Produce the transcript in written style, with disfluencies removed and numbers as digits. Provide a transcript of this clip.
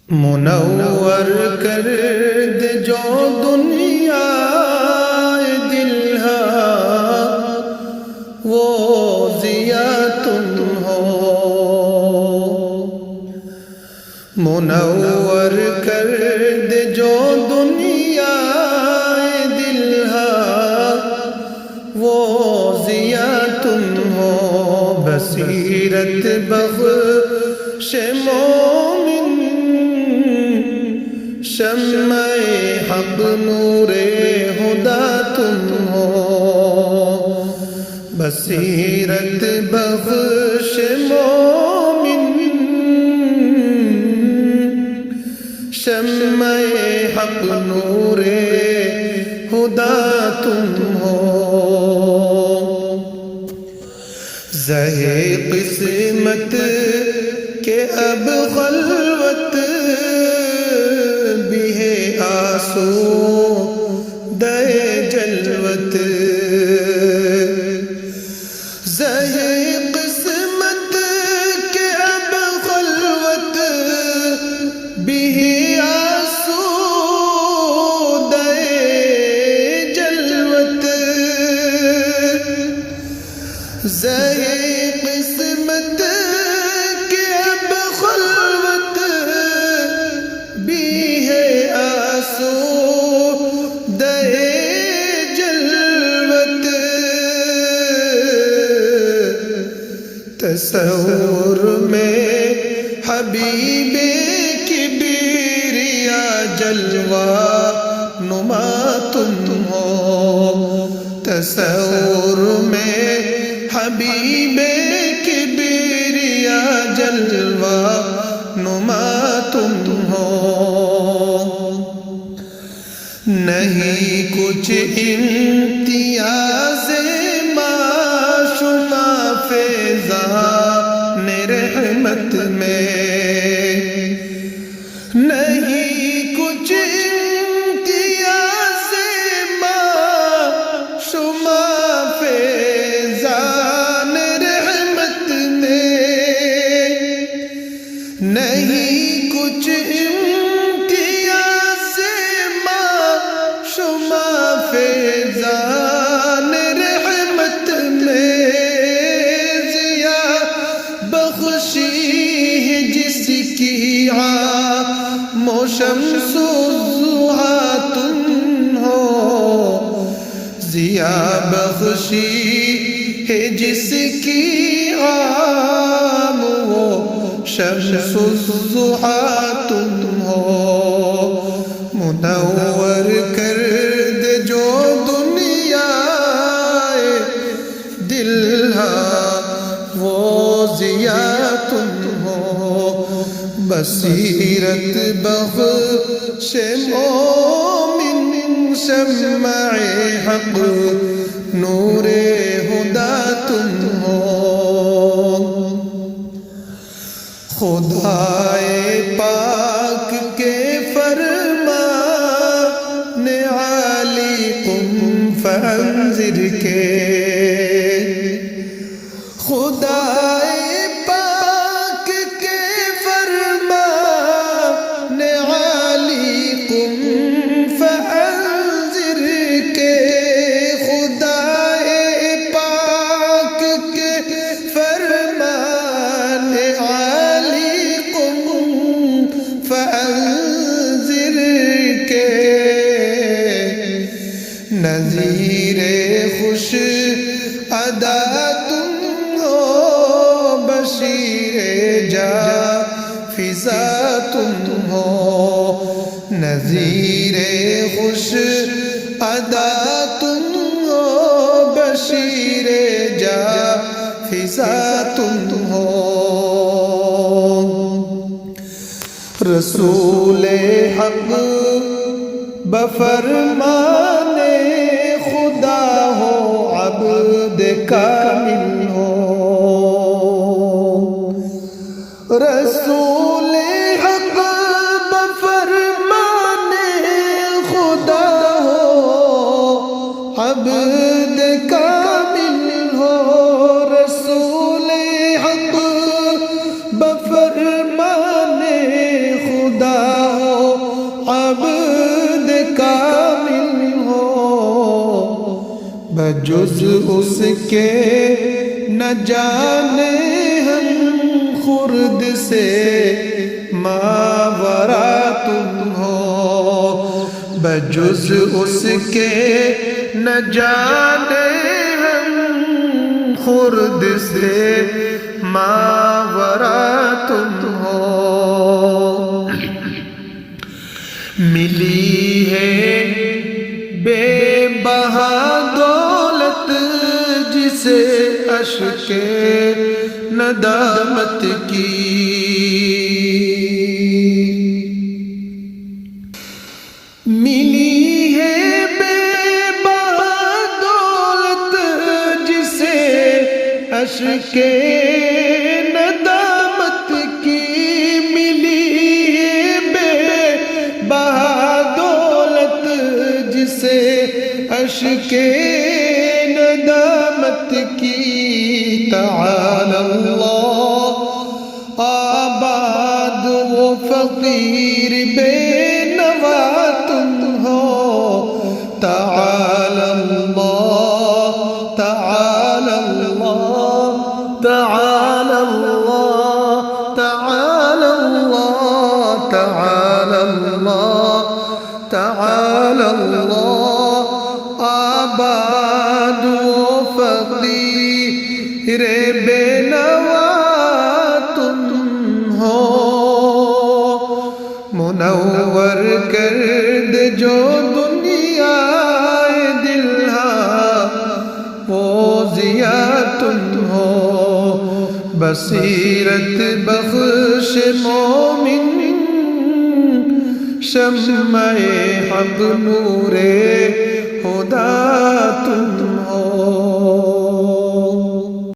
منور کر دے جو دنیا دل ہے وہ ضیا تم ہو، منور کر دے جو دنیا دل ہے وہ ضیا تم ہو، بصیرت بخش مومن شمع حق نور ہدا تم ہو، بصیرت بخش مومن شمع حق نور ہدا تم ہو، زہے قسمت کہ اب خلوت بھی ہے آسودہ جلوت، زہے قسمت کہ اب خلوت بھی ہے آسودہ جلوت، زہے قسمت کہ اب خلوت بھی ہے آسودہ جلوت، تصور میں حبیب کبریا جلوہ نما تم ہو، تصور میں حبیب کبریا جلوہ نما تم ہو، نہیں کچھ امتیاز معشوقہ فیضان رحمت میں، نہیں کچھ امتیاز معشوقہ فیضان رحمت میں، نہیں کچھ امتیاز معشوقہ فیضان رحمت میں، ضیا بخشی ہے جس کی عام و شمس الضحیٰ تم ہو، ضیا بخشی ہے جس کی عام و شمس الضحیٰ تم ہو، منور کر دے جو دنیا دل ہے وہ ضیا تم ہو، بصیرت بخش مومن شمع حق نور ہدا تم ہو، خدائے پاک کے فرمان عالی قم فانذر کے، خدائے پاک کے فرمان عالی قم فانذر کے، خدائے پاک کے فرمان عالی قم فانذر کے، نذیر خوش ادا تم ہو، بشیر جا فضا تم ہو، نذیر خوش ادا تم ہو، بشیر جا فضا تم ہو، رسول حق بفرمان خدا ہو، عبد کامل ہو، رسول حق بفرمان خدا ہو، عبد کامل ہو، رسول حق بفرمان خدا بجز اس کے نہ جانے ہم خرد سے ماورا تم ہو، بجز اس کے نہ جانے ہم خرد سے ماورا تم ہو۔ ملی ہے بے بہا دولت جسے اشک ندامت کی، ملی ہے بے بہا دولت جسے اشک ندامت کی، ملی ہے بے بہا دولت جسے اشک ندامت کی۔ تعالی اللہ آباد و فقیر بے نوا تم ہو، تعالی اللہ تعالی اللہ تعالی اللہ تعالی اللہ تعالی اللہ تعالی اللہ، آباد و فقیر بے نوا تم ہو۔ منور کرد جو دنیا دل وہ ضیا تم ہو، بصیرت بخش مومن شمع حق نور خدا تم ہو۔